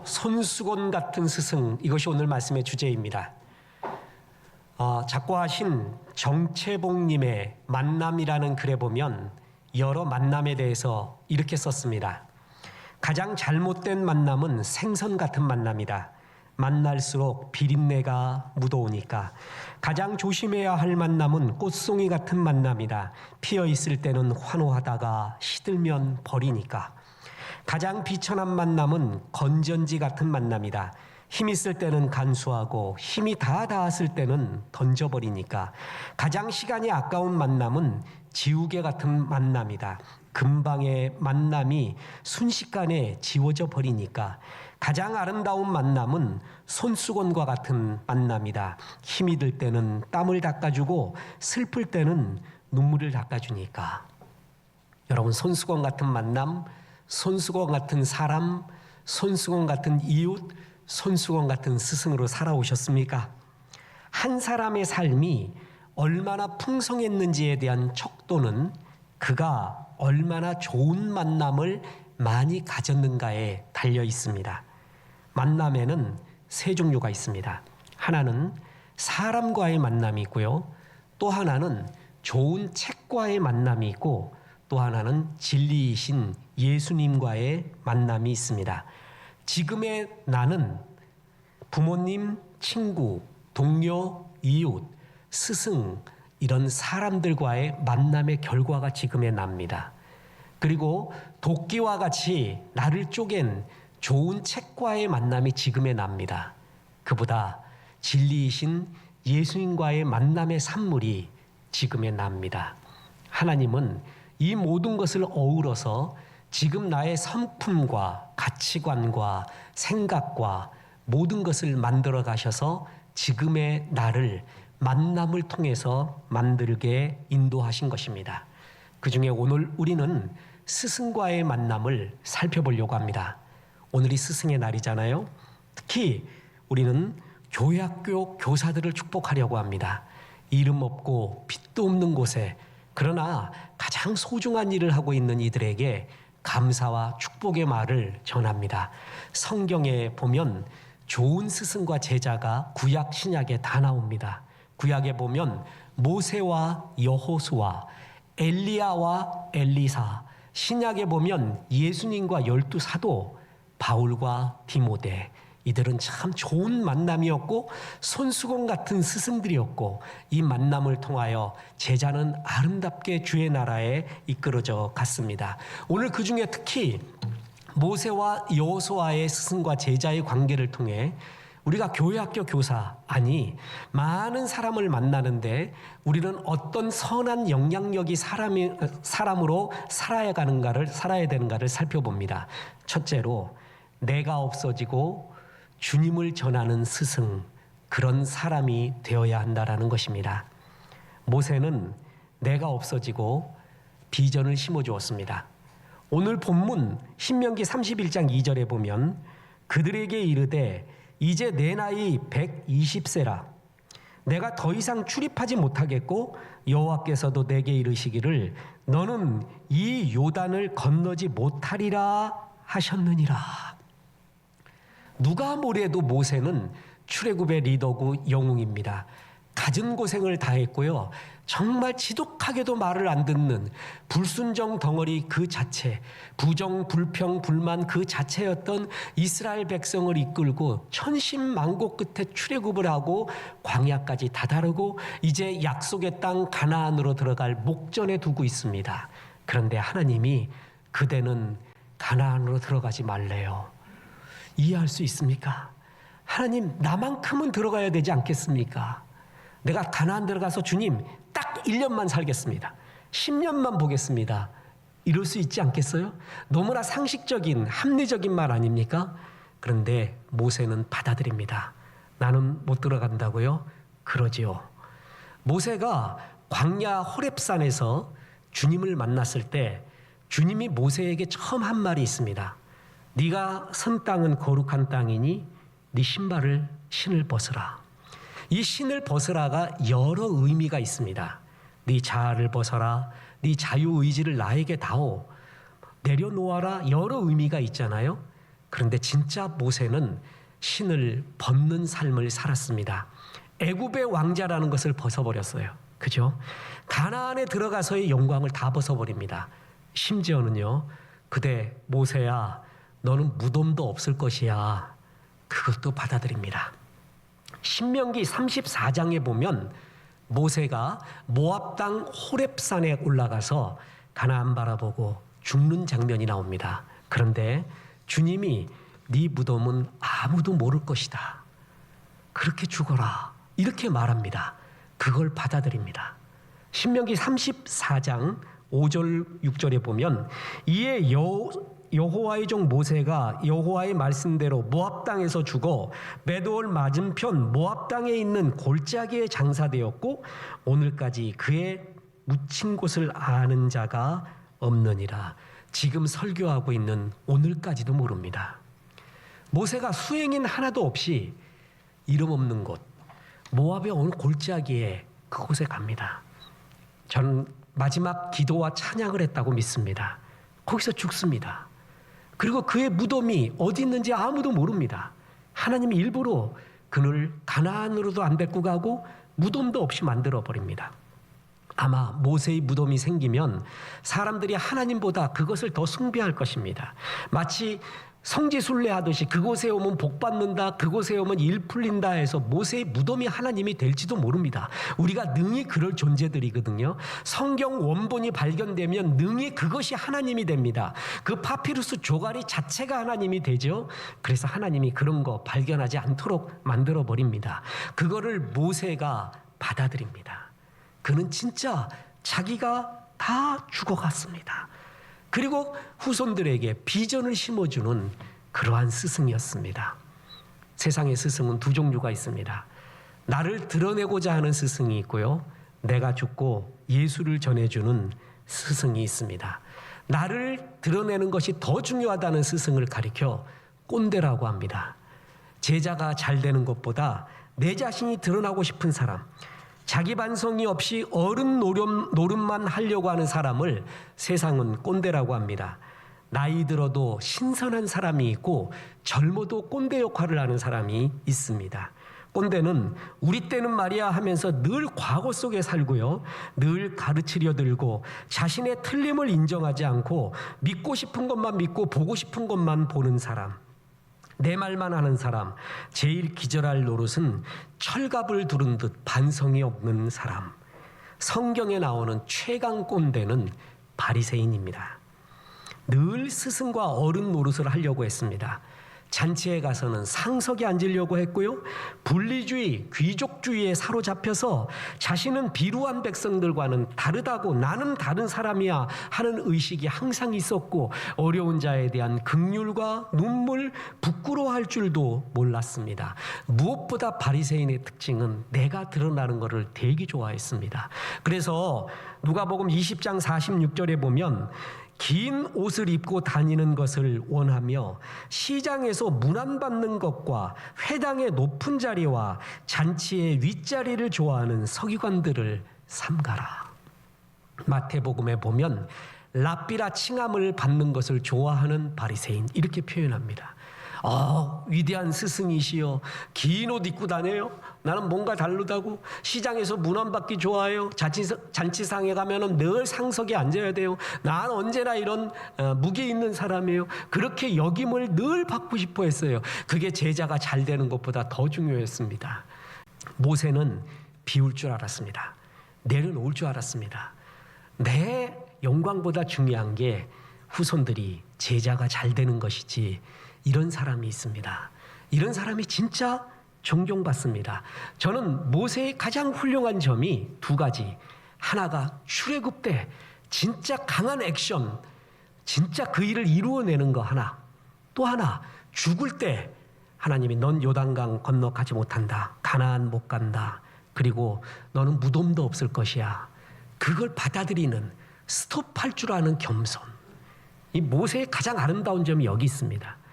손수건 같은 스승, 이것이 오늘 말씀의 주제입니다. 작고하신 정채봉님의 만남이라는 글에 보면 여러 만남에 대해서 이렇게 썼습니다. 가장 잘못된 만남은 생선 같은 만남이다. 만날수록 비린내가 묻어오니까. 가장 조심해야 할 만남은 꽃송이 같은 만남이다. 피어 있을 때는 환호하다가 시들면 버리니까. 가장 비천한 만남은 건전지 같은 만남이다. 힘 있을 때는 간수하고 힘이 다 닿았을 때는 던져버리니까. 가장 시간이 아까운 만남은 지우개 같은 만남이다. 금방의 만남이 순식간에 지워져 버리니까. 가장 아름다운 만남은 손수건과 같은 만남이다. 힘이 들 때는 땀을 닦아주고 슬플 때는 눈물을 닦아주니까. 여러분, 손수건 같은 만남, 손수건 같은 사람, 손수건 같은 이웃, 손수건 같은 스승으로 살아오셨습니까? 한 사람의 삶이 얼마나 풍성했는지에 대한 척도는 그가 얼마나 좋은 만남을 많이 가졌는가에 달려 있습니다. 만남에는 세 종류가 있습니다. 하나는 사람과의 만남이 있고요. 또 하나는 좋은 책과의 만남이 있고, 또 하나는 진리이신 예수님과의 만남이 있습니다. 지금의 나는 부모님, 친구, 동료, 이웃, 스승, 이런 사람들과의 만남의 결과가 지금의 납니다. 그리고 도끼와 같이 나를 쪼갠 좋은 책과의 만남이 지금의 납니다. 그보다 진리이신 예수님과의 만남의 산물이 지금의 납니다. 하나님은 이 모든 것을 어우러서 지금 나의 성품과 가치관과 생각과 모든 것을 만들어 가셔서 지금의 나를 만남을 통해서 만들게 인도하신 것입니다. 그중에 오늘 우리는 스승과의 만남을 살펴보려고 합니다. 오늘이 스승의 날이잖아요. 특히 우리는 교회학교 교사들을 축복하려고 합니다. 이름 없고 빛도 없는 곳에, 그러나 가장 소중한 일을 하고 있는 이들에게 감사와 축복의 말을 전합니다. 성경에 보면 좋은 스승과 제자가 구약 신약에 다 나옵니다. 구약에 보면 모세와 여호수아, 엘리야와 엘리사, 신약에 보면 예수님과 12 사도, 바울과 디모데, 이들은 참 좋은 만남이었고 손수건 같은 스승들이었고, 이 만남을 통하여 제자는 아름답게 주의 나라에 이끌어져 갔습니다. 오늘 그 중에 특히 모세와 여호수아의 스승과 제자의 관계를 통해 우리가 교회학교 교사, 아니 많은 사람을 만나는데 우리는 어떤 선한 영향력이 사람으로 살아야 되는가를 살펴봅니다. 첫째로, 내가 없어지고 주님을 전하는 스승, 그런 사람이 되어야 한다라는 것입니다. 모세는 내가 없어지고 비전을 심어주었습니다. 오늘 본문 신명기 31장 2절에 보면 그들에게 이르되 이제 내 나이 120세라. 내가 더 이상 출입하지 못하겠고 여호와께서도 내게 이르시기를 너는 이 요단을 건너지 못하리라 하셨느니라. 누가 뭐래도 모세는 출애굽의 리더고 영웅입니다. 갖은 고생을 다했고요. 정말 지독하게도 말을 안 듣는 불순종 덩어리 그 자체, 부정, 불평, 불만 그 자체였던 이스라엘 백성을 이끌고 천신만고 끝에 출애굽을 하고 광야까지 다다르고 이제 약속의 땅 가나안으로 들어갈 목전에 두고 있습니다. 그런데 하나님이 그대는 가나안으로 들어가지 말래요. 이해할 수 있습니까? 하나님, 나만큼은 들어가야 되지 않겠습니까? 내가 가나안 들어가서 주님 딱 1년만 살겠습니다. 10년만 보겠습니다. 이럴 수 있지 않겠어요? 너무나 상식적인 합리적인 말 아닙니까? 그런데 모세는 받아들입니다. 나는 못 들어간다고요? 그러지요. 모세가 광야 호렙산에서 주님을 만났을 때 주님이 모세에게 처음 한 말이 있습니다. 네가 선 땅은 거룩한 땅이니 네 신을 벗으라. 이 신을 벗으라가 여러 의미가 있습니다. 네 자아를 벗어라. 네 자유의지를 나에게 다오. 내려놓아라. 여러 의미가 있잖아요. 그런데 진짜 모세는 신을 벗는 삶을 살았습니다. 애굽의 왕자라는 것을 벗어버렸어요. 그죠? 가나안에 들어가서의 영광을 다 벗어버립니다. 심지어는요, 그대 모세야, 너는 무덤도 없을 것이야. 그것도 받아들입니다. 신명기 34장에 보면 모세가 모압 땅 호렙산에 올라가서 가나안 바라보고 죽는 장면이 나옵니다. 그런데 주님이 네 무덤은 아무도 모를 것이다. 그렇게 죽어라. 이렇게 말합니다. 그걸 받아들입니다. 신명기 34장 5절 6절에 보면 이에 여호와의 종 모세가 여호와의 말씀대로 모압 땅에서 죽어 메도올 맞은편 모압 땅에 있는 골짜기에 장사되었고 오늘까지 그의 묻힌 곳을 아는 자가 없느니라. 지금 설교하고 있는 오늘까지도 모릅니다. 모세가 수행인 하나도 없이 이름 없는 곳 모압의 어느 골짜기에 그곳에 갑니다. 저는 마지막 기도와 찬양을 했다고 믿습니다. 거기서 죽습니다. 그리고 그의 무덤이 어디 있는지 아무도 모릅니다. 하나님이 일부러 그를 가나안으로도 안 데리고 가고 무덤도 없이 만들어 버립니다. 아마 모세의 무덤이 생기면 사람들이 하나님보다 그것을 더 숭배할 것입니다. 마치 성지순례하듯이 그곳에 오면 복 받는다, 그곳에 오면 일 풀린다 해서 모세의 무덤이 하나님이 될지도 모릅니다. 우리가 능히 그럴 존재들이거든요. 성경 원본이 발견되면 능히 그것이 하나님이 됩니다. 그 파피루스 조가리 자체가 하나님이 되죠. 그래서 하나님이 그런 거 발견하지 않도록 만들어 버립니다. 그거를 모세가 받아들입니다. 그는 진짜 자기가 다 죽어갔습니다. 그리고 후손들에게 비전을 심어주는 그러한 스승이었습니다. 세상의 스승은 두 종류가 있습니다. 나를 드러내고자 하는 스승이 있고요. 내가 죽고 예수를 전해주는 스승이 있습니다. 나를 드러내는 것이 더 중요하다는 스승을 가리켜 꼰대라고 합니다. 제자가 잘 되는 것보다 내 자신이 드러나고 싶은 사람, 자기 반성이 없이 어른 노름만 하려고 하는 사람을 세상은 꼰대라고 합니다. 나이 들어도 신선한 사람이 있고 젊어도 꼰대 역할을 하는 사람이 있습니다. 꼰대는 우리 때는 말이야 하면서 늘 과거 속에 살고요. 늘 가르치려 들고 자신의 틀림을 인정하지 않고 믿고 싶은 것만 믿고 보고 싶은 것만 보는 사람. 내 말만 하는 사람, 제일 기절할 노릇은 철갑을 두른 듯 반성이 없는 사람. 성경에 나오는 최강 꼰대는 바리새인입니다. 늘 스승과 어른 노릇을 하려고 했습니다. 잔치에 가서는 상석에 앉으려고 했고요. 분리주의, 귀족주의에 사로잡혀서 자신은 비루한 백성들과는 다르다고 나는 다른 사람이야 하는 의식이 항상 있었고 어려운 자에 대한 긍휼과 눈물, 부끄러워할 줄도 몰랐습니다. 무엇보다 바리새인의 특징은 내가 드러나는 것을 되게 좋아했습니다. 그래서 누가복음 20장 46절에 보면 긴 옷을 입고 다니는 것을 원하며 시장에서 문안받는 것과 회당의 높은 자리와 잔치의 윗자리를 좋아하는 서기관들을 삼가라. 마태복음에 보면 랍비라 칭함을 받는 것을 좋아하는 바리새인 이렇게 표현합니다. 위대한 스승이시여, 긴 옷 입고 다녀요. 나는 뭔가 다르다고. 시장에서 문안받기 좋아해요. 잔치상에 가면은 늘 상석에 앉아야 돼요. 난 언제나 이런 무게 있는 사람이에요. 그렇게 역임을 늘 받고 싶어 했어요. 그게 제자가 잘 되는 것보다 더 중요했습니다. 모세는 비울 줄 알았습니다. 내려놓을 줄 알았습니다. 내 영광보다 중요한 게 후손들이 제자가 잘 되는 것이지. 이런 사람이 있습니다. 이런 사람이 진짜 존경받습니다. 저는 모세의 가장 훌륭한 점이 두 가지. 하나가 출애굽 때 진짜 강한 액션, 진짜 그 일을 이루어내는 거 하나. 또 하나, 죽을 때 하나님이 넌 요단강 건너 가지 못한다. 가나안 못 간다. 그리고 너는 무덤도 없을 것이야. 그걸 받아들이는 스톱할 줄 아는 겸손. 이 모세의 가장 아름다운 점이 여기 있습니다.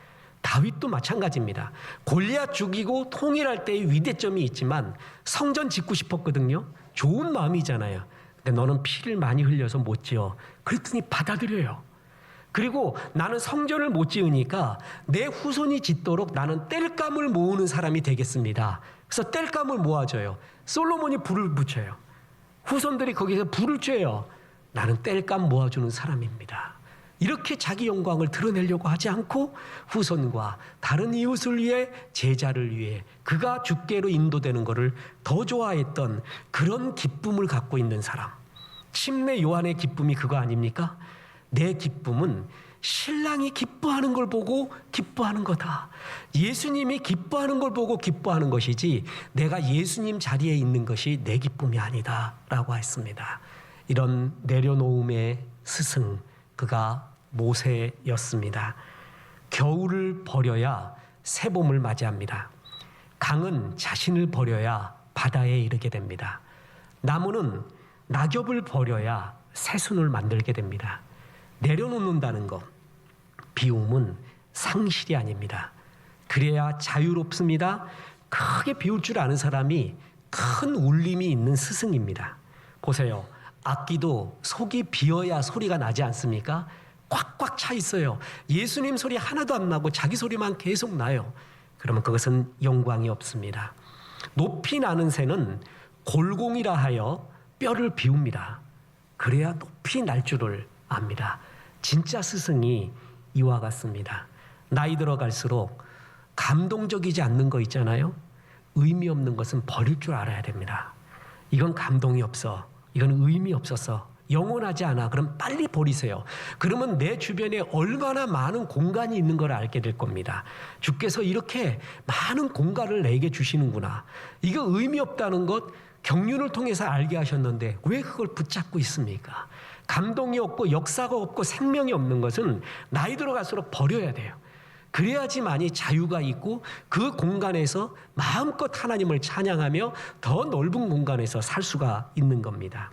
다윗도 마찬가지입니다. 골리앗 죽이고 통일할 때의 위대점이 있지만 성전 짓고 싶었거든요. 좋은 마음이잖아요. 근데 너는 피를 많이 흘려서 못 지어. 그랬더니 받아들여요. 그리고 나는 성전을 못 지으니까 내 후손이 짓도록 나는 땔감을 모으는 사람이 되겠습니다. 그래서 땔감을 모아줘요. 솔로몬이 불을 붙여요. 후손들이 거기서 불을 쬐요. 나는 땔감 모아주는 사람입니다. 이렇게 자기 영광을 드러내려고 하지 않고 후손과 다른 이웃을 위해, 제자를 위해 그가 주께로 인도되는 것을 더 좋아했던 그런 기쁨을 갖고 있는 사람. 침례 요한의 기쁨이 그거 아닙니까? 내 기쁨은 신랑이 기뻐하는 걸 보고 기뻐하는 거다. 예수님이 기뻐하는 걸 보고 기뻐하는 것이지 내가 예수님 자리에 있는 것이 내 기쁨이 아니다 라고 했습니다. 이런 내려놓음의 스승, 그가 모세였습니다. 겨울을 버려야 새봄을 맞이합니다. 강은 자신을 버려야 바다에 이르게 됩니다. 나무는 낙엽을 버려야 새순을 만들게 됩니다. 내려놓는다는 것, 비움은 상실이 아닙니다. 그래야 자유롭습니다. 크게 비울 줄 아는 사람이 큰 울림이 있는 스승입니다. 보세요. 악기도 속이 비어야 소리가 나지 않습니까? 꽉꽉 차 있어요. 예수님 소리 하나도 안 나고 자기 소리만 계속 나요. 그러면 그것은 영광이 없습니다. 높이 나는 새는 골공이라 하여 뼈를 비웁니다. 그래야 높이 날 줄을 압니다. 진짜 스승이 이와 같습니다. 나이 들어갈수록 감동적이지 않는 거 있잖아요. 의미 없는 것은 버릴 줄 알아야 됩니다. 이건 감동이 없어. 이건 의미 없어서 영원하지 않아. 그럼 빨리 버리세요. 그러면 내 주변에 얼마나 많은 공간이 있는 걸 알게 될 겁니다. 주께서 이렇게 많은 공간을 내게 주시는구나. 이거 의미 없다는 것 경륜을 통해서 알게 하셨는데 왜 그걸 붙잡고 있습니까? 감동이 없고 역사가 없고 생명이 없는 것은 나이 들어갈수록 버려야 돼요. 그래야지만이 자유가 있고 그 공간에서 마음껏 하나님을 찬양하며 더 넓은 공간에서 살 수가 있는 겁니다.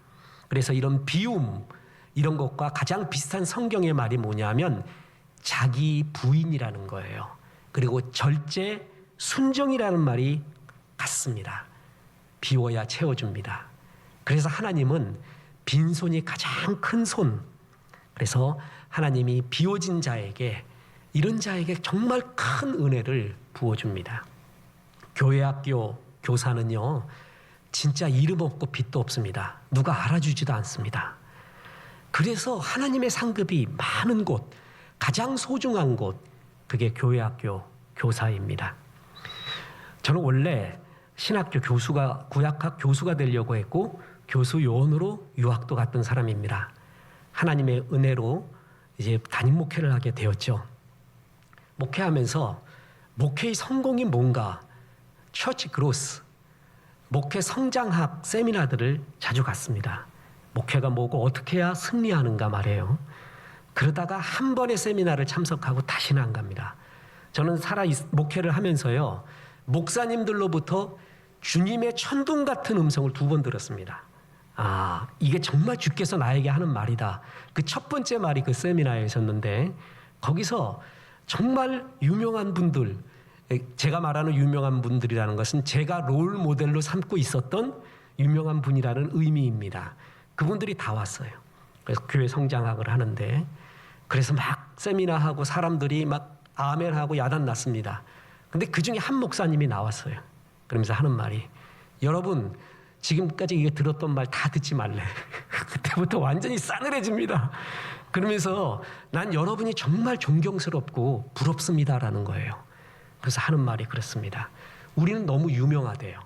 그래서 이런 비움, 이런 것과 가장 비슷한 성경의 말이 뭐냐면 자기 부인이라는 거예요. 그리고 절제, 순정이라는 말이 같습니다. 비워야 채워줍니다. 그래서 하나님은 빈손이 가장 큰 손. 그래서 하나님이 비워진 자에게, 이런 자에게 정말 큰 은혜를 부어줍니다. 교회 학교 교사는요, 진짜 이름 없고 빚도 없습니다. 누가 알아주지도 않습니다. 그래서 하나님의 상급이 많은 곳, 가장 소중한 곳, 그게 교회 학교 교사입니다. 저는 원래 신학교 교수가, 구약학 교수가 되려고 했고 교수 요원으로 유학도 갔던 사람입니다. 하나님의 은혜로 이제 담임 목회를 하게 되었죠. 목회하면서 목회의 성공이 뭔가, 처치 그로스, 목회 성장학 세미나들을 자주 갔습니다. 목회가 뭐고 어떻게 해야 승리하는가 말이에요. 그러다가 한 번의 세미나를 참석하고 다시는 안 갑니다. 저는 목회를 하면서요, 목사님들로부터 주님의 천둥 같은 음성을 2번 들었습니다. 아, 이게 정말 주께서 나에게 하는 말이다. 그 첫 번째 말이 그 세미나에 있었는데, 거기서 정말 유명한 분들, 제가 말하는 유명한 분들이라는 것은 제가 롤 모델로 삼고 있었던 유명한 분이라는 의미입니다. 그분들이 다 왔어요. 그래서 교회 성장학을 하는데, 그래서 막 세미나하고 사람들이 막 아멘하고 야단 났습니다. 근데 그 중에 한 목사님이 나왔어요. 그러면서 하는 말이, 여러분 지금까지 이게 들었던 말 다 듣지 말래. 그때부터 완전히 싸늘해집니다. 그러면서 난 여러분이 정말 존경스럽고 부럽습니다라는 거예요. 그래서 하는 말이 그렇습니다. 우리는 너무 유명하대요.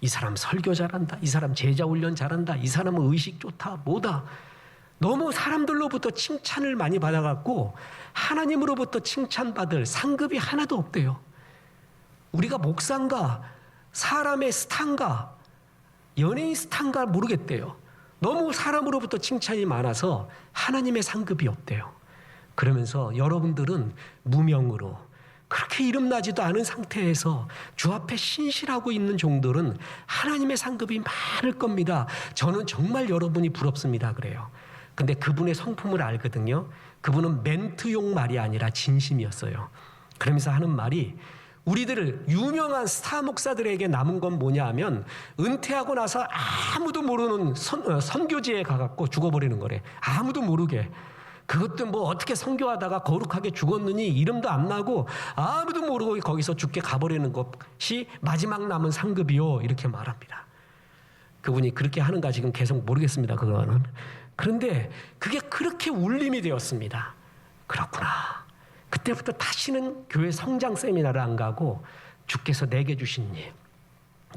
이 사람 설교 잘한다. 이 사람 제자 훈련 잘한다. 이 사람은 의식 좋다. 뭐다. 너무 사람들로부터 칭찬을 많이 받아갖고 하나님으로부터 칭찬받을 상급이 하나도 없대요. 우리가 목사인가, 사람의 스타인가, 연예인 스타인가 모르겠대요. 너무 사람으로부터 칭찬이 많아서 하나님의 상급이 없대요. 그러면서 여러분들은 무명으로 그렇게 이름나지도 않은 상태에서 주 앞에 신실하고 있는 종들은 하나님의 상급이 많을 겁니다. 저는 정말 여러분이 부럽습니다. 그래요. 근데 그분의 성품을 알거든요. 그분은 멘트용 말이 아니라 진심이었어요. 그러면서 하는 말이, 우리들을 유명한 스타 목사들에게 남은 건 뭐냐 하면 은퇴하고 나서 아무도 모르는 선교지에 가갖고 죽어버리는 거래. 아무도 모르게. 그것도 뭐 어떻게 선교하다가 거룩하게 죽었느니 이름도 안 나고 아무도 모르고 거기서 죽게 가버리는 것이 마지막 남은 상급이요, 이렇게 말합니다. 그분이 그렇게 하는가 지금 계속 모르겠습니다, 그거는. 그런데 그게 그렇게 울림이 되었습니다. 그렇구나. 그때부터 다시는 교회 성장 세미나를 안 가고 주께서 내게 주신 일,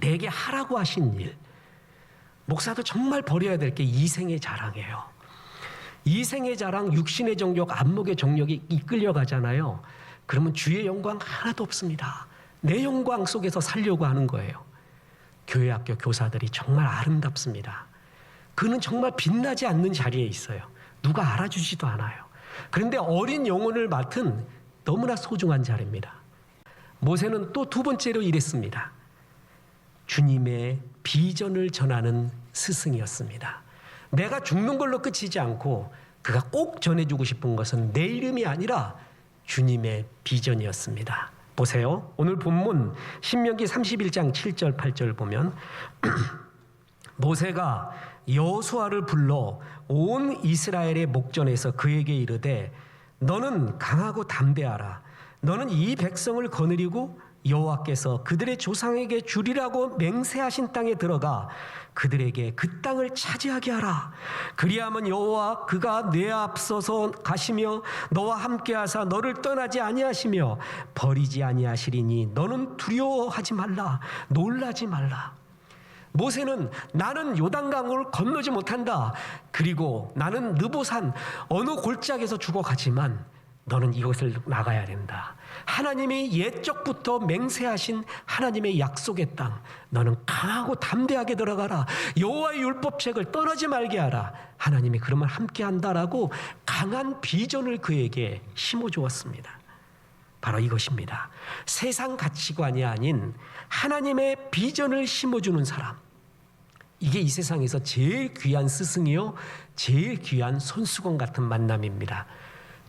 내게 하라고 하신 일, 목사도 정말 버려야 될 게 이생의 자랑이에요. 이생의 자랑, 육신의 정욕, 안목의 정욕이 이끌려 가잖아요. 그러면 주의 영광 하나도 없습니다. 내 영광 속에서 살려고 하는 거예요. 교회 학교 교사들이 정말 아름답습니다. 그는 정말 빛나지 않는 자리에 있어요. 누가 알아주지도 않아요. 그런데 어린 영혼을 맡은 너무나 소중한 자리입니다. 모세는 또 두 번째로 이랬습니다. 주님의 비전을 전하는 스승이었습니다. 내가 죽는 걸로 끝이지 않고 그가 꼭 전해주고 싶은 것은 내 이름이 아니라 주님의 비전이었습니다. 보세요. 오늘 본문 신명기 31장 7절 8절 보면 모세가 여호수아를 불러 온 이스라엘의 목전에서 그에게 이르되 너는 강하고 담대하라. 너는 이 백성을 거느리고 여호와께서 그들의 조상에게 주리라고 맹세하신 땅에 들어가 그들에게 그 땅을 차지하게 하라. 그리하면 여호와 그가 내 앞서서 가시며 너와 함께하사 너를 떠나지 아니하시며 버리지 아니하시리니 너는 두려워하지 말라. 놀라지 말라. 모세는 나는 요단강을 건너지 못한다. 그리고 나는 느보산 어느 골짜기에서 죽어가지만 너는 이곳을 나가야 된다. 하나님이 옛적부터 맹세하신 하나님의 약속의 땅, 너는 강하고 담대하게 들어가라. 여호와의 율법책을 떠나지 말게 하라. 하나님이 그러면 함께한다라고 강한 비전을 그에게 심어주었습니다. 바로 이것입니다. 세상 가치관이 아닌 하나님의 비전을 심어주는 사람, 이게 이 세상에서 제일 귀한 스승이요, 제일 귀한 손수건 같은 만남입니다.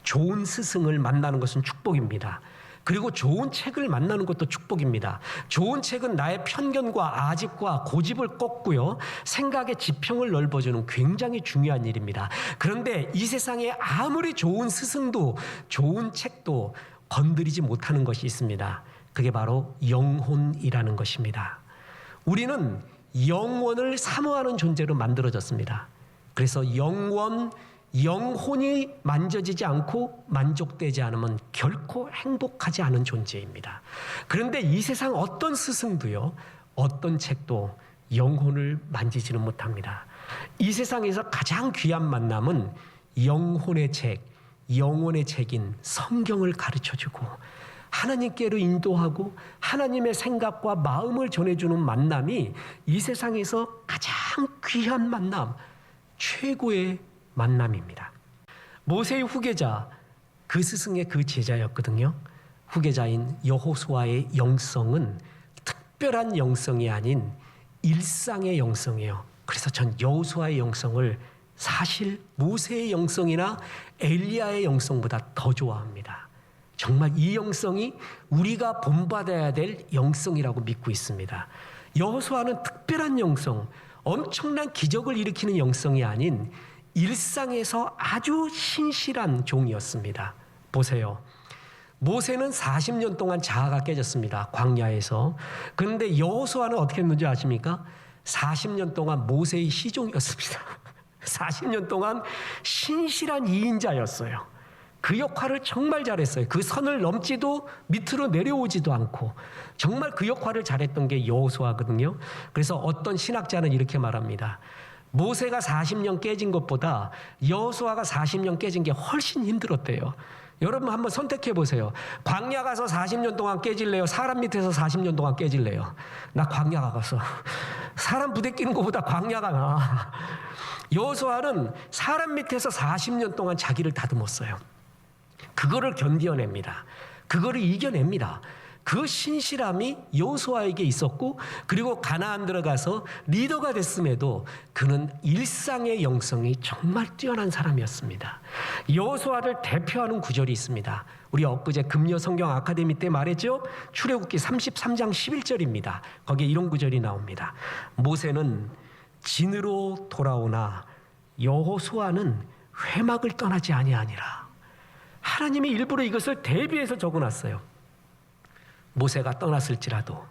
좋은 스승을 만나는 것은 축복입니다. 그리고 좋은 책을 만나는 것도 축복입니다. 좋은 책은 나의 편견과 아집과 고집을 꺾고요, 생각의 지평을 넓어주는 굉장히 중요한 일입니다. 그런데 이 세상에 아무리 좋은 스승도 좋은 책도 건드리지 못하는 것이 있습니다. 그게 바로 영혼이라는 것입니다. 우리는 영원을 사모하는 존재로 만들어졌습니다. 그래서 영혼이 만져지지 않고 만족되지 않으면 결코 행복하지 않은 존재입니다. 그런데 이 세상 어떤 스승도요, 어떤 책도 영혼을 만지지는 못합니다. 이 세상에서 가장 귀한 만남은 영혼의 책, 영혼의 책인 성경을 가르쳐주고 하나님께로 인도하고 하나님의 생각과 마음을 전해주는 만남이 이 세상에서 가장 귀한 만남, 최고의 만남입니다. 모세의 후계자, 그 스승의 그 제자였거든요. 후계자인 여호수아의 영성은 특별한 영성이 아닌 일상의 영성이에요. 그래서 전 여호수아의 영성을 사실 모세의 영성이나 엘리야의 영성보다 더 좋아합니다. 정말 이 영성이 우리가 본받아야 될 영성이라고 믿고 있습니다. 여호수아는 특별한 영성, 엄청난 기적을 일으키는 영성이 아닌 일상에서 아주 신실한 종이었습니다. 보세요. 모세는 40년 동안 자아가 깨졌습니다. 광야에서. 그런데 여호수아는 어떻게 했는지 아십니까? 40년 동안 모세의 시종이었습니다. 40년 동안 신실한 이인자였어요. 그 역할을 정말 잘했어요. 그 선을 넘지도 밑으로 내려오지도 않고 정말 그 역할을 잘했던 게 여호수아거든요. 그래서 어떤 신학자는 이렇게 말합니다. 모세가 40년 깨진 것보다 여호수아가 40년 깨진 게 훨씬 힘들었대요. 여러분 한번 선택해 보세요. 광야 가서 40년 동안 깨질래요? 사람 밑에서 40년 동안 깨질래요? 나 광야 가서. 사람 부대 끼는 것보다 광야가 나아. 여호수아는 사람 밑에서 40년 동안 자기를 다듬었어요. 그거를 견뎌냅니다. 그거를 이겨냅니다. 그 신실함이 여호수아에게 있었고, 그리고 가나안 들어가서 리더가 됐음에도 그는 일상의 영성이 정말 뛰어난 사람이었습니다. 여호수아를 대표하는 구절이 있습니다. 우리 엊그제 금요 성경 아카데미 때 말했죠. 출애굽기 33장 11절입니다. 거기에 이런 구절이 나옵니다. 모세는 진으로 돌아오나 여호수아는 회막을 떠나지 아니하니라. 하나님이 일부러 이것을 대비해서 적어놨어요. 모세가 떠났을지라도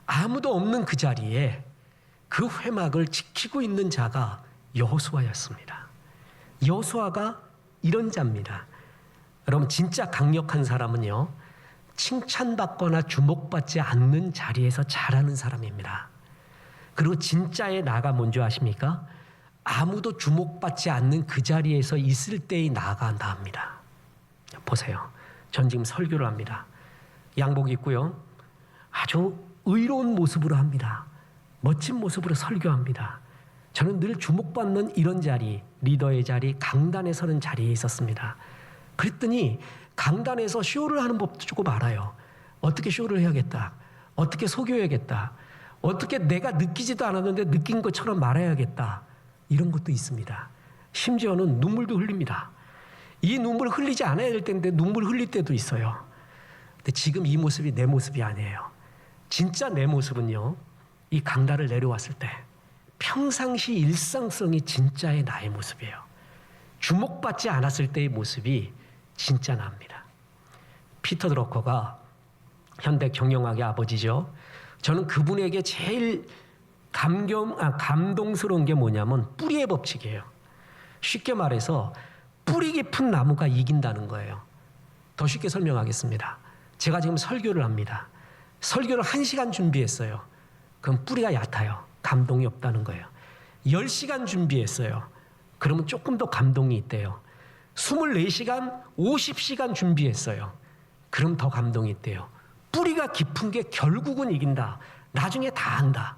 아무도 없는 그 자리에 그 회막을 지키고 있는 자가 여호수아였습니다. 여호수아가 이런 자입니다. 여러분, 진짜 강력한 사람은요, 칭찬받거나 주목받지 않는 자리에서 자라는 사람입니다. 그리고 진짜의 나가 뭔지 아십니까? 아무도 주목받지 않는 그 자리에서 있을 때의 나가 나입니다. 보세요. 전 지금 설교를 합니다. 양복 입고요, 아주 의로운 모습으로 합니다. 멋진 모습으로 설교합니다. 저는 늘 주목받는 이런 자리, 리더의 자리, 강단에 서는 자리에 있었습니다. 그랬더니 강단에서 쇼를 하는 법도 조금 알아요. 어떻게 쇼를 해야겠다, 어떻게 속여야겠다, 어떻게 내가 느끼지도 않았는데 느낀 것처럼 말해야겠다, 이런 것도 있습니다. 심지어는 눈물도 흘립니다. 이 눈물 흘리지 않아야 될 텐데 눈물 흘릴 때도 있어요. 근데 지금 이 모습이 내 모습이 아니에요. 진짜 내 모습은요, 이 강단을 내려왔을 때 평상시 일상성이 진짜의 나의 모습이에요. 주목받지 않았을 때의 모습이 진짜 나입니다. 피터 드러커가 현대 경영학의 아버지죠. 저는 그분에게 제일 감동스러운 게 뭐냐면 뿌리의 법칙이에요. 쉽게 말해서 뿌리 깊은 나무가 이긴다는 거예요. 더 쉽게 설명하겠습니다. 제가 지금 설교를 합니다. 설교를 1시간 준비했어요. 그럼 뿌리가 얕아요. 감동이 없다는 거예요. 10시간 준비했어요. 그러면 조금 더 감동이 있대요. 24시간, 50시간 준비했어요. 그럼 더 감동이 있대요. 뿌리가 깊은 게 결국은 이긴다. 나중에 다 한다.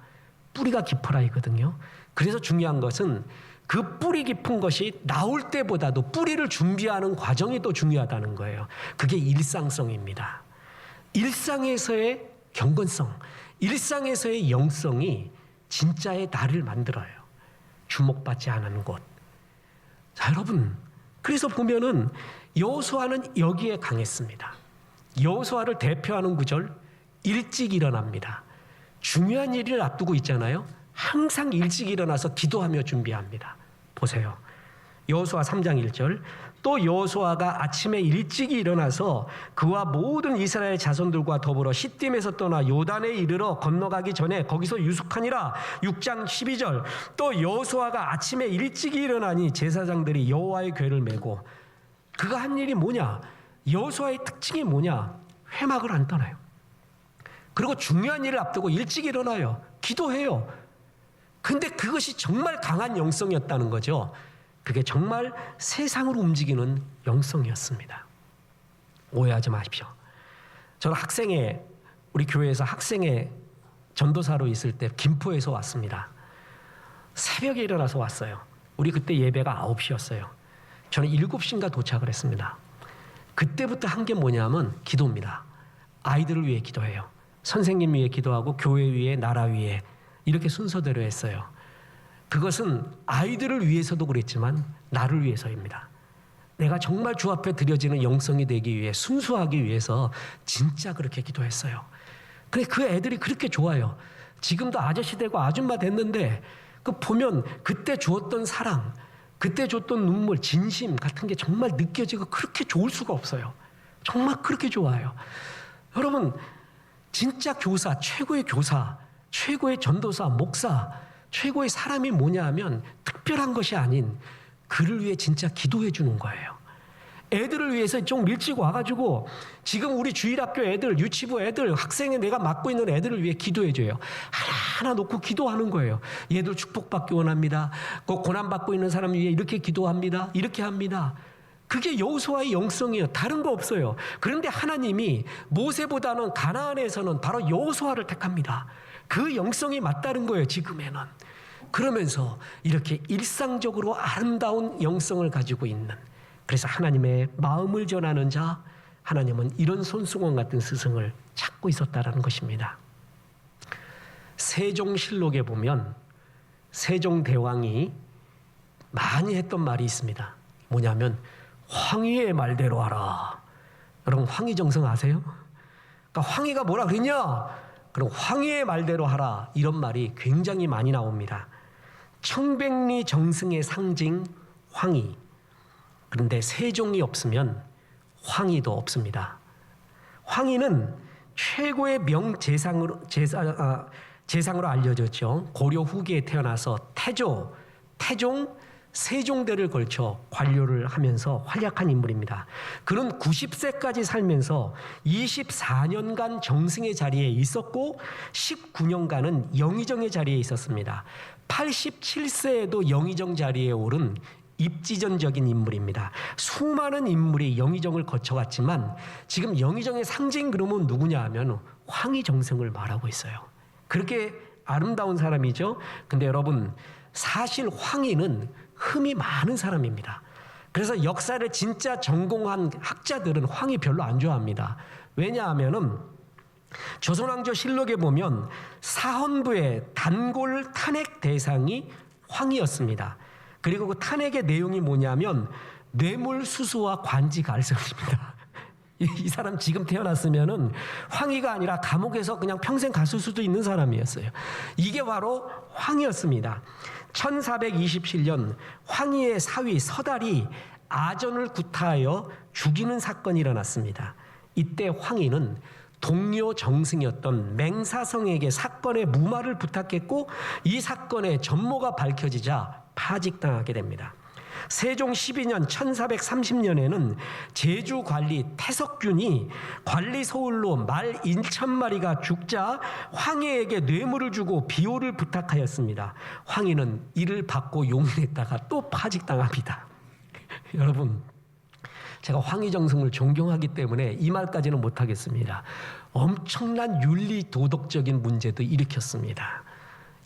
뿌리가 깊어라 이거든요. 그래서 중요한 것은 그 뿌리 깊은 것이 나올 때보다도 뿌리를 준비하는 과정이 더 중요하다는 거예요. 그게 일상성입니다. 일상에서의 경건성, 일상에서의 영성이 진짜의 나를 만들어요. 주목받지 않은 곳. 자, 여러분, 그래서 보면은 여호수아는 여기에 강했습니다. 여호수아를 대표하는 구절, 일찍 일어납니다. 중요한 일을 앞두고 있잖아요. 항상 일찍 일어나서 기도하며 준비합니다. 보세요. 여호수아 3장 1절. 또 여호수아가 아침에 일찍 일어나서 그와 모든 이스라엘 자손들과 더불어 시딤에서 떠나 요단에 이르러 건너가기 전에 거기서 유숙하니라. 6장 12절. 또 여호수아가 아침에 일찍 일어나니 제사장들이 여호와의 궤를 메고. 그가 한 일이 뭐냐? 여호수아의 특징이 뭐냐? 회막을 안 떠나요. 그리고 중요한 일을 앞두고 일찍 일어나요. 기도해요. 근데 그것이 정말 강한 영성이었다는 거죠. 그게 정말 세상을 움직이는 영성이었습니다. 오해하지 마십시오. 저는 우리 교회에서 학생회 전도사로 있을 때 김포에서 왔습니다. 새벽에 일어나서 왔어요. 우리 그때 예배가 9시였어요. 저는 7시인가 도착을 했습니다. 그때부터 한 게 뭐냐면 기도입니다. 아이들을 위해 기도해요. 선생님 위해 기도하고 교회 위해, 나라 위해, 이렇게 순서대로 했어요. 그것은 아이들을 위해서도 그랬지만 나를 위해서입니다. 내가 정말 주 앞에 드려지는 영성이 되기 위해, 순수하기 위해서 진짜 그렇게 기도했어요. 근데 그 애들이 그렇게 좋아요. 지금도 아저씨 되고 아줌마 됐는데 그 보면 그때 주었던 사랑, 그때 줬던 눈물, 진심 같은 게 정말 느껴지고 그렇게 좋을 수가 없어요. 정말 그렇게 좋아요. 여러분, 진짜 교사, 최고의 전도사, 목사, 최고의 사람이 뭐냐 하면 특별한 것이 아닌 그를 위해 진짜 기도해 주는 거예요. 애들을 위해서 좀 일찍 와가지고 지금 우리 주일학교 애들, 유치부 애들, 학생에 내가 맡고 있는 애들을 위해 기도해 줘요. 하나하나 놓고 기도하는 거예요. 얘들 축복받기 원합니다. 그 고난받고 있는 사람 위해 이렇게 기도합니다. 이렇게 합니다. 그게 여호수아의 영성이에요. 다른 거 없어요. 그런데 하나님이 모세보다는 가나안에서는 바로 여호수아를 택합니다. 그 영성이 맞다는 거예요, 지금에는. 그러면서 이렇게 일상적으로 아름다운 영성을 가지고 있는, 그래서 하나님의 마음을 전하는 자, 하나님은 이런 손수건 같은 스승을 찾고 있었다라는 것입니다. 세종실록에 보면 세종대왕이 많이 했던 말이 있습니다. 뭐냐면 황희의 말대로 하라. 여러분, 황희정성 아세요? 그러니까 황희가 뭐라 그랬냐? 그럼 황희의 말대로 하라. 이런 말이 굉장히 많이 나옵니다. 청백리 정승의 상징 황희, 그런데 세종이 없으면 황희도 없습니다. 황희는 최고의 명재상으로 재상으로 알려졌죠. 고려 후기에 태어나서 태종, 세종대를 걸쳐 관료를 하면서 활약한 인물입니다. 그는 90세까지 살면서 24년간 정승의 자리에 있었고 19년간은 영의정의 자리에 있었습니다. 87세에도 영의정 자리에 오른 입지전적인 인물입니다. 수많은 인물이 영의정을 거쳐갔지만 지금 영의정의 상징 그러면 누구냐 하면 황희정승을 말하고 있어요. 그렇게 아름다운 사람이죠. 근데 여러분, 사실 황희는 흠이 많은 사람입니다. 그래서 역사를 진짜 전공한 학자들은 황희 별로 안 좋아합니다. 왜냐하면은 조선왕조 실록에 보면 사헌부의 단골 탄핵 대상이 황희였습니다. 그리고 그 탄핵의 내용이 뭐냐면 뇌물수수와 관지갈성입니다. 이 사람 지금 태어났으면은 황희가 아니라 감옥에서 그냥 평생 갔을 수도 있는 사람이었어요. 이게 바로 황희였습니다. 1427년 황희의 사위 서달이 아전을 구타하여 죽이는 사건이 일어났습니다. 이때 황희는 동료 정승이었던 맹사성에게 사건의 무마를 부탁했고 이 사건의 전모가 밝혀지자 파직당하게 됩니다. 세종 12년 1430년에는 제주관리 태석균이 관리 서울로 말 1,000마리가 죽자 황희에게 뇌물을 주고 비호를 부탁하였습니다. 황희는 이를 받고 용인했다가 또 파직당합니다. 여러분, 제가 황희정승을 존경하기 때문에 이 말까지는 못하겠습니다. 엄청난 윤리 도덕적인 문제도 일으켰습니다.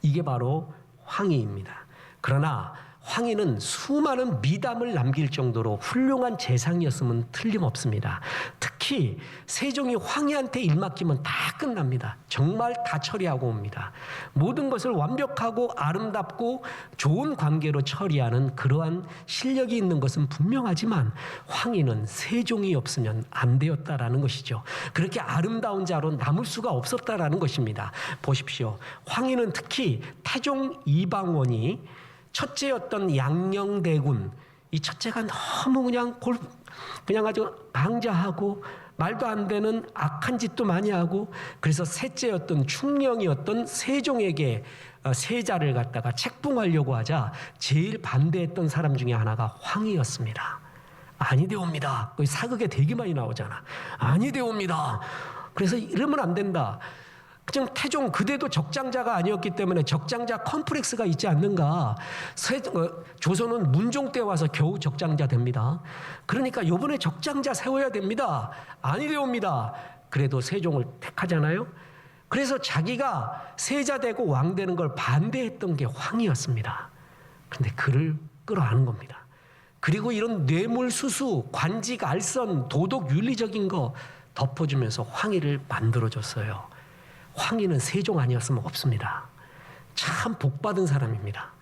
이게 바로 황희입니다. 그러나 황희는 수많은 미담을 남길 정도로 훌륭한 재상이었으면 틀림없습니다. 특히 세종이 황희한테 일 맡기면 다 끝납니다. 정말 다 처리하고 옵니다. 모든 것을 완벽하고 아름답고 좋은 관계로 처리하는 그러한 실력이 있는 것은 분명하지만 황희는 세종이 없으면 안 되었다라는 것이죠. 그렇게 아름다운 자로 남을 수가 없었다라는 것입니다. 보십시오. 황희는 특히 태종 이방원이 첫째였던 양녕대군, 이 첫째가 너무 그냥 아주 방자하고 말도 안 되는 악한 짓도 많이 하고, 그래서 셋째였던 충령이었던 세종에게 세자를 갖다가 책봉하려고 하자 제일 반대했던 사람 중에 하나가 황희였습니다. 아니되옵니다. 사극에 되게 많이 나오잖아. 아니되옵니다. 그래서 이러면 안 된다. 지금 태종 그대도 적장자가 아니었기 때문에 적장자 컴플렉스가 있지 않는가. 조선은 문종 때 와서 겨우 적장자 됩니다. 그러니까 이번에 적장자 세워야 됩니다. 아니되옵니다. 그래도 세종을 택하잖아요. 그래서 자기가 세자 되고 왕 되는 걸 반대했던 게 황희였습니다. 그런데 그를 끌어안은 겁니다. 그리고 이런 뇌물수수, 관지갈선, 도덕 윤리적인 거 덮어주면서 황희를 만들어줬어요. 황희는 세종 아니었으면 없습니다. 참 복받은 사람입니다.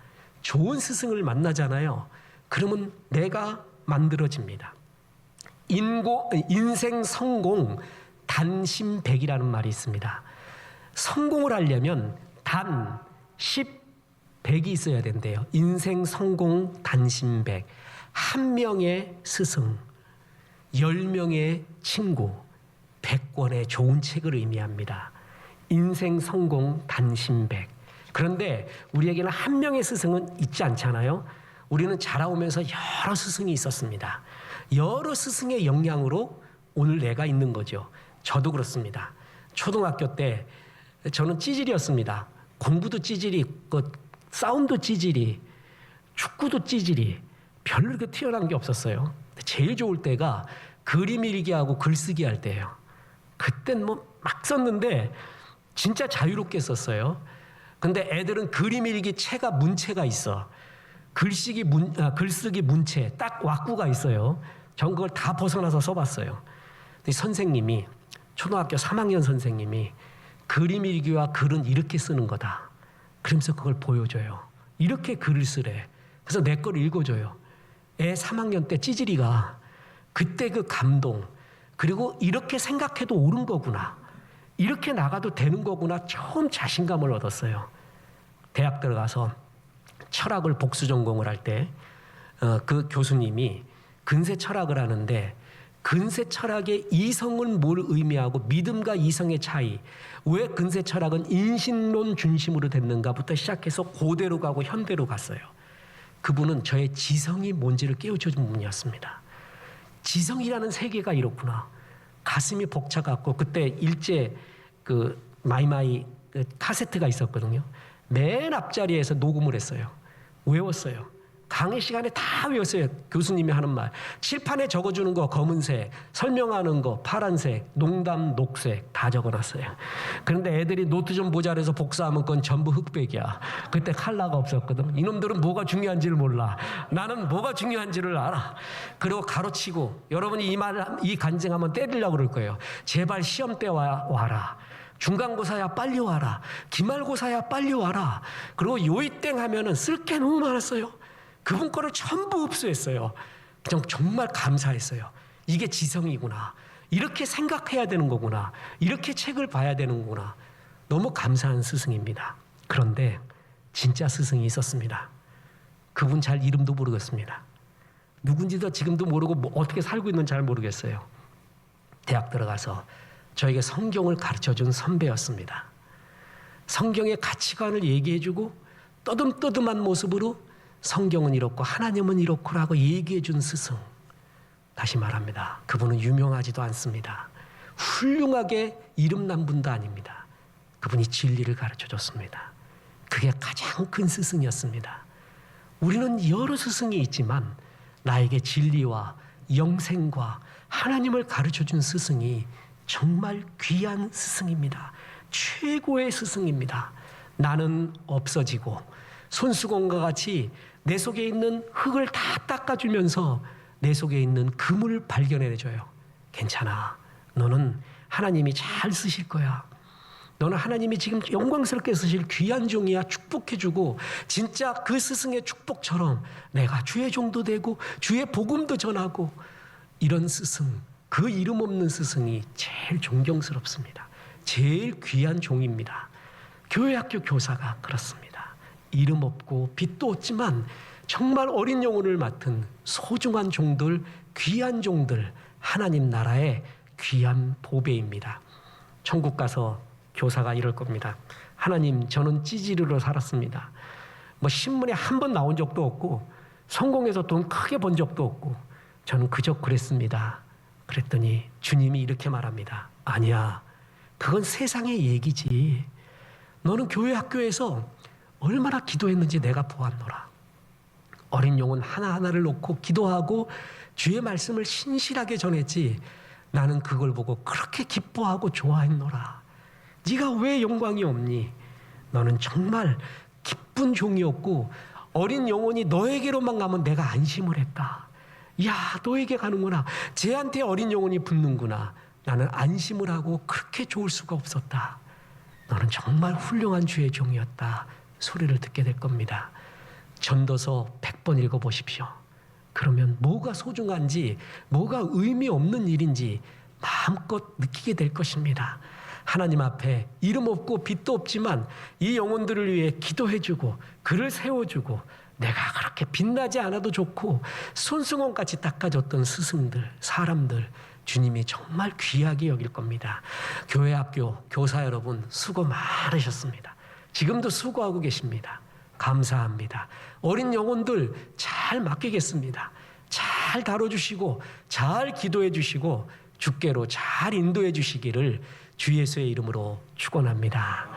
좋은 스승을 만나잖아요. 그러면 내가 만들어집니다. 인생 성공 단심백이라는 말이 있습니다. 성공을 하려면 단, 10, 100이 있어야 된대요. 인생 성공 단심백. 1명의 스승, 10명의 친구, 100권의 좋은 책을 의미합니다. 인생 성공 단심백. 그런데 우리에게는 한 명의 스승은 있지 않잖아요. 우리는 자라오면서 여러 스승이 있었습니다. 여러 스승의 영향으로 오늘 내가 있는 거죠. 저도 그렇습니다. 초등학교 때 저는 찌질이었습니다. 공부도 찌질이, 싸움도 찌질이, 축구도 찌질이, 별로 그렇게 튀어나온 게 없었어요. 제일 좋을 때가 그림 일기 하고 글쓰기 할 때예요. 그땐 막 썼는데 진짜 자유롭게 썼어요. 근데 애들은 그림 일기 체가 문체가 있어. 글쓰기 문체 딱 왁구가 있어요. 전 그걸 다 벗어나서 써봤어요. 근데 선생님이, 초등학교 3학년 선생님이 그림 일기와 글은 이렇게 쓰는 거다. 그러면서 그걸 보여줘요. 이렇게 글을 쓰래. 그래서 내 걸 읽어줘요. 애 3학년 때 찌질이가 그때 그 감동, 그리고 이렇게 생각해도 옳은 거구나. 이렇게 나가도 되는 거구나. 처음 자신감을 얻었어요. 대학 들어가서 철학을 복수 전공을 할 때 그 교수님이 근세 철학을 하는데 근세 철학의 이성은 뭘 의미하고 믿음과 이성의 차이, 왜 근세 철학은 인신론 중심으로 됐는가부터 시작해서 고대로 가고 현대로 갔어요. 그분은 저의 지성이 뭔지를 깨우쳐준 분이었습니다. 지성이라는 세계가 이렇구나. 가슴이 벅차갖고 그때 일제 그 마이마이 그 카세트가 있었거든요. 맨 앞자리에서 녹음을 했어요. 외웠어요. 강의 시간에 다 외웠어요. 교수님이 하는 말. 칠판에 적어주는 거 검은색, 설명하는 거 파란색, 농담 녹색 다 적어놨어요. 그런데 애들이 노트 좀 보자 그래서 복사하면 그건 전부 흑백이야. 그때 컬러가 없었거든. 이놈들은 뭐가 중요한지를 몰라. 나는 뭐가 중요한지를 알아. 그리고 가로치고 여러분이 이 간증하면 때리려고 그럴 거예요. 제발 시험 때 와라. 중간고사야 빨리 와라. 기말고사야 빨리 와라. 그리고 요이땡 하면은 쓸 게 너무 많았어요. 그분 거를 전부 흡수했어요. 그냥 정말 감사했어요. 이게 지성이구나. 이렇게 생각해야 되는 거구나. 이렇게 책을 봐야 되는 거구나. 너무 감사한 스승입니다. 그런데 진짜 스승이 있었습니다. 그분 잘 이름도 모르겠습니다. 누군지도 지금도 모르고 뭐 어떻게 살고 있는지 잘 모르겠어요. 대학 들어가서 저에게 성경을 가르쳐준 선배였습니다. 성경의 가치관을 얘기해주고 떠듬떠듬한 모습으로 성경은 이렇고 하나님은 이렇고라고 얘기해준 스승. 다시 말합니다. 그분은 유명하지도 않습니다. 훌륭하게 이름난 분도 아닙니다. 그분이 진리를 가르쳐줬습니다. 그게 가장 큰 스승이었습니다. 우리는 여러 스승이 있지만 나에게 진리와 영생과 하나님을 가르쳐준 스승이 정말 귀한 스승입니다. 최고의 스승입니다. 나는 없어지고 손수건과 같이 내 속에 있는 흙을 다 닦아주면서 내 속에 있는 금을 발견해줘요. 괜찮아. 너는 하나님이 잘 쓰실 거야. 너는 하나님이 지금 영광스럽게 쓰실 귀한 종이야. 축복해주고 진짜 그 스승의 축복처럼 내가 주의 종도 되고 주의 복음도 전하고 이런 스승, 그 이름 없는 스승이 제일 존경스럽습니다. 제일 귀한 종입니다. 교회학교 교사가 그렇습니다. 이름 없고 빛도 없지만 정말 어린 영혼을 맡은 소중한 종들, 귀한 종들, 하나님 나라의 귀한 보배입니다. 천국 가서 교사가 이럴 겁니다. 하나님, 저는 찌질이로 살았습니다. 뭐 신문에 한 번 나온 적도 없고 성공해서 돈 크게 번 적도 없고 저는 그저 그랬습니다. 그랬더니 주님이 이렇게 말합니다. 아니야, 그건 세상의 얘기지. 너는 교회 학교에서 얼마나 기도했는지 내가 보았노라. 어린 영혼 하나하나를 놓고 기도하고 주의 말씀을 신실하게 전했지 나는 그걸 보고 그렇게 기뻐하고 좋아했노라. 네가 왜 영광이 없니? 너는 정말 기쁜 종이었고 어린 영혼이 너에게로만 가면 내가 안심을 했다. 야, 너에게 가는구나. 쟤한테 어린 영혼이 붙는구나. 나는 안심을 하고 그렇게 좋을 수가 없었다. 너는 정말 훌륭한 주의 종이었다. 소리를 듣게 될 겁니다. 전도서 100번 읽어보십시오. 그러면 뭐가 소중한지, 뭐가 의미 없는 일인지 마음껏 느끼게 될 것입니다. 하나님 앞에 이름 없고 빛도 없지만 이 영혼들을 위해 기도해주고 그를 세워주고 내가 그렇게 빛나지 않아도 좋고 손수건같이 닦아줬던 스승들, 사람들 주님이 정말 귀하게 여길 겁니다. 교회 학교 교사 여러분 수고 많으셨습니다. 지금도 수고하고 계십니다. 감사합니다. 어린 영혼들 잘 맡기겠습니다. 잘 다뤄주시고 잘 기도해 주시고 주께로 잘 인도해 주시기를 주 예수의 이름으로 축원합니다.